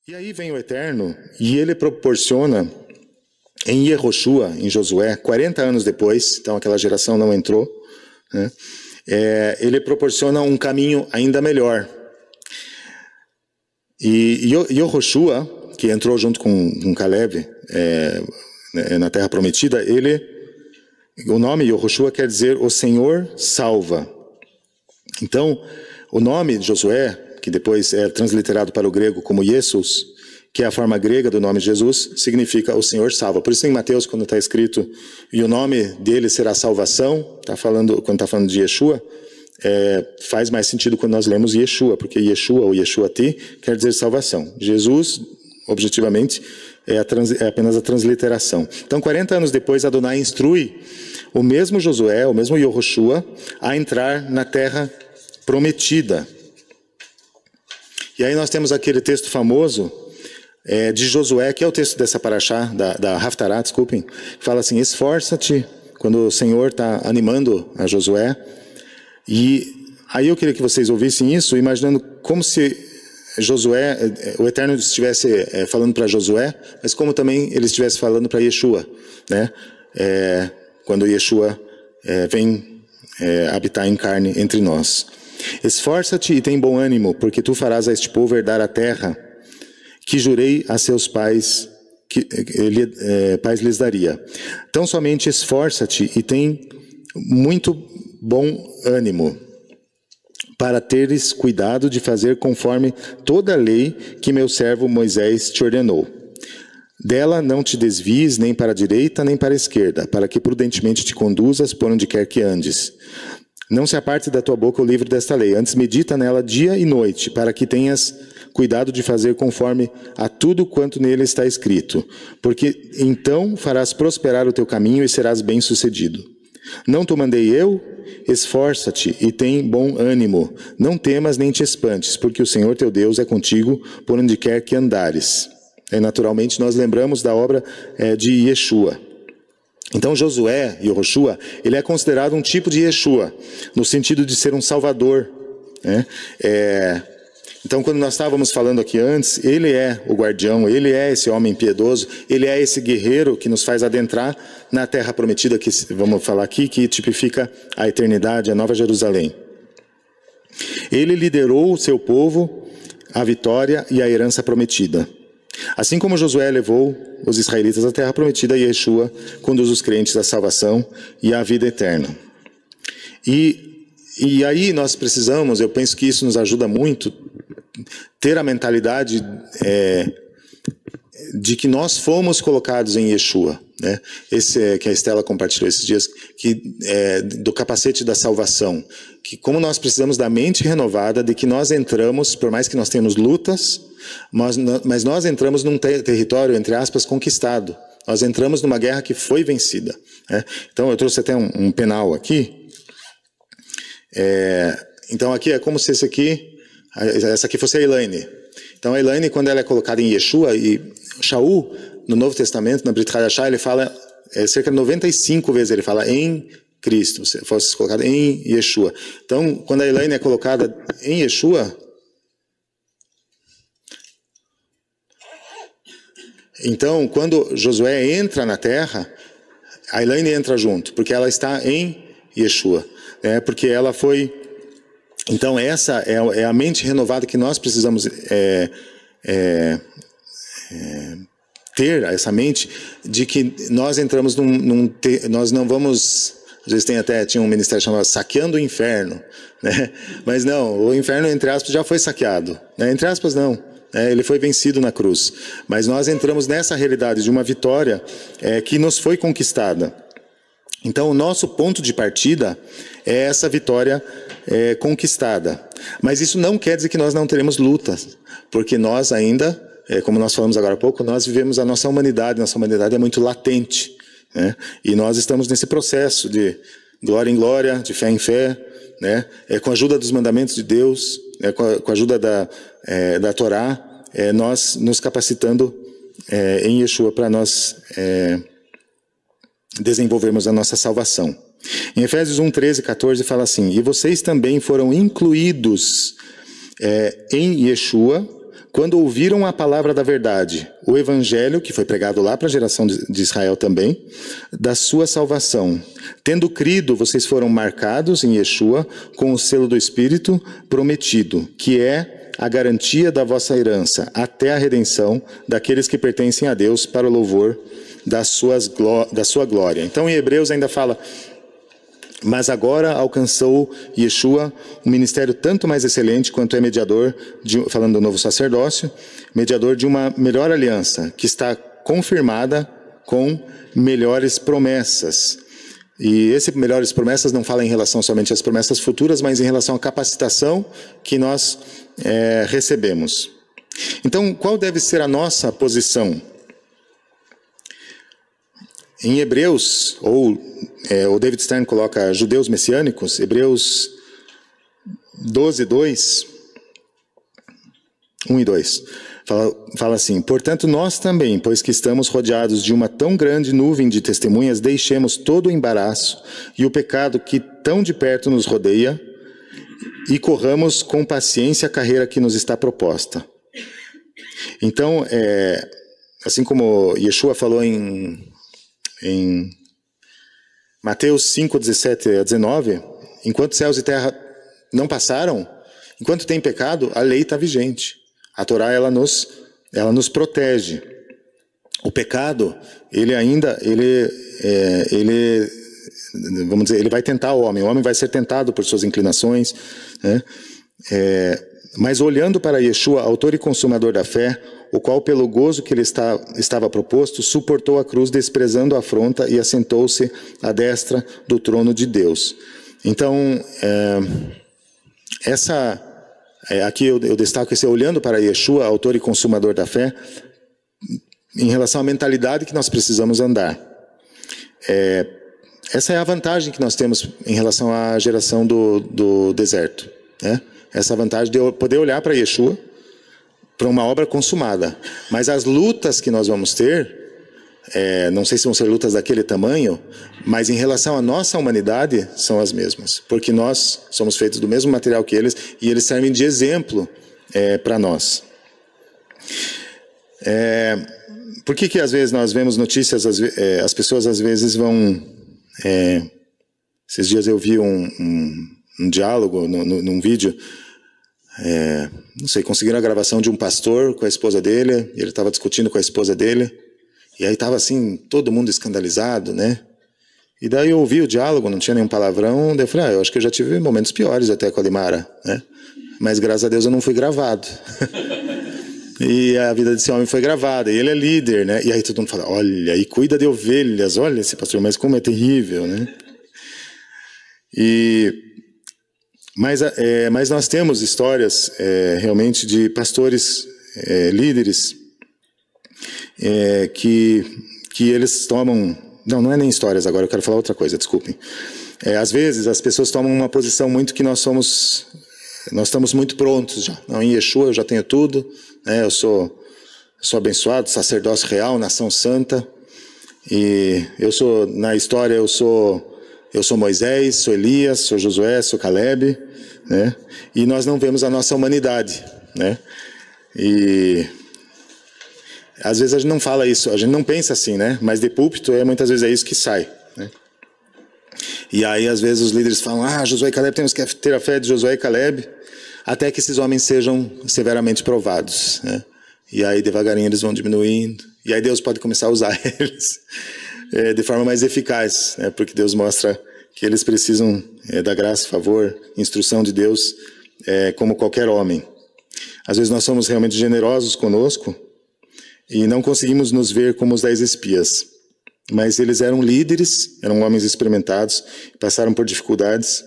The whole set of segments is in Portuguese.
E aí vem o Eterno e ele proporciona em Yehoshua, em Josué, 40 anos depois, então aquela geração não entrou, né? Ele proporciona um caminho ainda melhor. E Yehoshua, que entrou junto com Caleb na Terra Prometida, o nome Yehoshua quer dizer o Senhor salva. Então, o nome de Josué, que depois é transliterado para o grego como Jesus, que é a forma grega do nome de Jesus, significa o Senhor salva. Por isso em Mateus, quando está escrito, e o nome dele será salvação, quando está falando de Yeshua, faz mais sentido quando nós lemos Yeshua, porque Yeshua ou Yeshuati quer dizer salvação. Jesus, objetivamente, é apenas a transliteração. Então, 40 anos depois, Adonai instrui o mesmo Josué, o mesmo Yehoshua, a entrar na terra prometida. E aí nós temos aquele texto famoso de Josué, que é o texto dessa paraxá, da Haftará, desculpem, que fala assim, esforça-te, quando o Senhor está animando a Josué. E aí eu queria que vocês ouvissem isso, imaginando como se Josué, o Eterno estivesse falando para Josué, mas como também ele estivesse falando para Yeshua, né? Quando Yeshua vem habitar em carne entre nós. Esforça-te e tem bom ânimo, porque tu farás a este povo herdar a terra que jurei a seus pais, pais lhes daria. Então somente esforça-te e tem muito bom ânimo, para teres cuidado de fazer conforme toda a lei que meu servo Moisés te ordenou. Dela não te desvies nem para a direita nem para a esquerda, para que prudentemente te conduzas por onde quer que andes. Não se aparte da tua boca o livro desta lei, antes medita nela dia e noite, para que tenhas cuidado de fazer conforme a tudo quanto nele está escrito, porque então farás prosperar o teu caminho e serás bem-sucedido. Não te mandei eu? Esforça-te e tem bom ânimo, não temas nem te espantes, porque o Senhor teu Deus é contigo por onde quer que andares. Naturalmente nós lembramos da obra de Yeshua. Então Josué, Yehoshua, ele é considerado um tipo de Yeshua, no sentido de ser um salvador, né? Então quando nós estávamos falando aqui antes, ele é o guardião, ele é esse homem piedoso, ele é esse guerreiro que nos faz adentrar na terra prometida, que vamos falar aqui, que tipifica a eternidade, a Nova Jerusalém. Ele liderou o seu povo à vitória e à herança prometida. Assim como Josué levou os israelitas à terra prometida, Yeshua conduz os crentes à salvação e à vida eterna. E aí nós precisamos, eu penso que isso nos ajuda muito, ter a mentalidade de que nós fomos colocados em Yeshua, né? Esse que a Estela compartilhou esses dias, do capacete da salvação, que como nós precisamos da mente renovada, de que nós entramos, por mais que nós tenhamos lutas, mas nós entramos num território, entre aspas, conquistado. Nós entramos numa guerra que foi vencida, né? Então eu trouxe até um penal aqui. Então aqui é como se essa aqui fosse a Elaine. Então a Elaine, quando ela é colocada em Yeshua, e Shaul, no Novo Testamento, na Brit Hadashah, ele fala cerca de 95 vezes, ele fala em Cristo, se fosse colocada em Yeshua. Então, quando a Elaine é colocada em Yeshua, então, quando Josué entra na terra, a Elaine entra junto, porque ela está em Yeshua, porque ela foi... Então, essa é a mente renovada que nós precisamos ter, essa mente de que nós entramos nós não vamos... Às vezes tinha um ministério chamado Saqueando o Inferno, né? Mas não, o inferno, entre aspas, já foi saqueado, né? Entre aspas, não. Ele foi vencido na cruz. Mas nós entramos nessa realidade de uma vitória que nos foi conquistada. Então, o nosso ponto de partida é essa vitória conquistada. Mas isso não quer dizer que nós não teremos lutas, porque nós ainda, como nós falamos agora há pouco, nós vivemos a nossa humanidade é muito latente, né? E nós estamos nesse processo de glória em glória, de fé em fé, né? Com a ajuda dos mandamentos de Deus, com a ajuda da Torá, nós nos capacitando em Yeshua para nós desenvolvermos a nossa salvação. Em Efésios 1, 13, 14 fala assim: e vocês também foram incluídos em Yeshua quando ouviram a palavra da verdade, o evangelho, que foi pregado lá para a geração de Israel também, da sua salvação. Tendo crido, vocês foram marcados em Yeshua com o selo do Espírito prometido, que é a garantia da vossa herança, até a redenção daqueles que pertencem a Deus para o louvor da sua glória. Então, em Hebreus ainda fala: mas agora alcançou Yeshua um ministério tanto mais excelente quanto é mediador, falando do novo sacerdócio, mediador de uma melhor aliança, que está confirmada com melhores promessas. E esse melhores promessas não fala em relação somente às promessas futuras, mas em relação à capacitação que nós recebemos. Então, qual deve ser a nossa posição? Em Hebreus, o David Stern coloca judeus messiânicos, Hebreus 12, 2, 1 e 2, fala assim: portanto, nós também, pois que estamos rodeados de uma tão grande nuvem de testemunhas, deixemos todo o embaraço e o pecado que tão de perto nos rodeia e corramos com paciência a carreira que nos está proposta. Então, assim como Yeshua falou em Mateus 5, 17 a 19, enquanto céus e terra não passaram, enquanto tem pecado, a lei está vigente. A Torá, ela nos protege. O pecado, vamos dizer, ele vai tentar o homem vai ser tentado por suas inclinações, né? Mas olhando para Yeshua, autor e consumador da fé, o qual pelo gozo que lhe estava proposto, suportou a cruz, desprezando a afronta, e assentou-se à destra do trono de Deus. Então, aqui eu destaco esse olhando para Yeshua, autor e consumador da fé, em relação à mentalidade que nós precisamos andar. Essa é a vantagem que nós temos em relação à geração do deserto, né? Essa vantagem de eu poder olhar para Yeshua, para uma obra consumada. Mas as lutas que nós vamos ter, não sei se vão ser lutas daquele tamanho, mas em relação à nossa humanidade, são as mesmas. Porque nós somos feitos do mesmo material que eles, e eles servem de exemplo para nós. Por que às vezes nós vemos notícias, as pessoas às vezes vão... esses dias eu vi um diálogo num vídeo, não sei, conseguiram a gravação de um pastor com a esposa dele, e ele estava discutindo com a esposa dele, e aí estava assim, todo mundo escandalizado, né? E daí eu ouvi o diálogo, não tinha nenhum palavrão, daí eu falei, eu acho que eu já tive momentos piores até com a Limara, né? Mas graças a Deus eu não fui gravado. E a vida desse homem foi gravada, e ele é líder, né? E aí todo mundo fala, olha, e cuida de ovelhas, olha esse pastor, mas como é terrível, né? Mas nós temos histórias realmente de pastores, líderes, que eles tomam... Não é nem histórias agora, eu quero falar outra coisa, desculpem. Às vezes as pessoas tomam uma posição muito que nós estamos muito prontos já. Não, em Yeshua eu já tenho tudo, né? Eu sou abençoado, sacerdócio real, nação santa, e na história eu sou Moisés, sou Elias, sou Josué, sou Caleb, né? E nós não vemos a nossa humanidade, né? E às vezes a gente não fala isso, a gente não pensa assim, né? Mas de púlpito muitas vezes é isso que sai, né? E aí às vezes os líderes falam, Josué e Caleb, temos que ter a fé de Josué e Caleb, até que esses homens sejam severamente provados, né? E aí devagarinho eles vão diminuindo, e aí Deus pode começar a usar eles de forma mais eficaz, né? Porque Deus mostra que eles precisam da graça, favor, instrução de Deus, como qualquer homem. Às vezes nós somos realmente generosos conosco e não conseguimos nos ver como os 10 espias. Mas eles eram líderes, eram homens experimentados, passaram por dificuldades.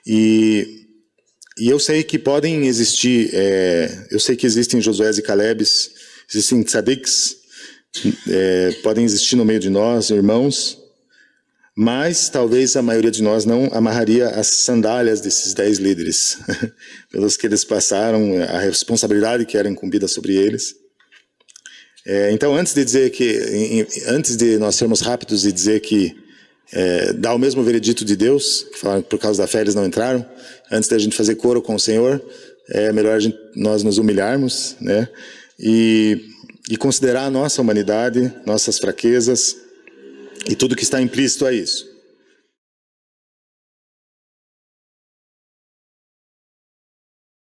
E eu sei que podem existir, eu sei que existem Josués e Calebes, existem tzadiks, podem existir no meio de nós, irmãos, mas talvez a maioria de nós não amarraria as sandálias desses 10 líderes, pelos que eles passaram, a responsabilidade que era incumbida sobre eles. Então, antes de nós sermos rápidos e dizer que dá o mesmo veredito de Deus, que falaram que por causa da fé eles não entraram, antes da gente fazer coro com o Senhor, é melhor nós nos humilharmos, né? E considerar a nossa humanidade, nossas fraquezas e tudo que está implícito a isso.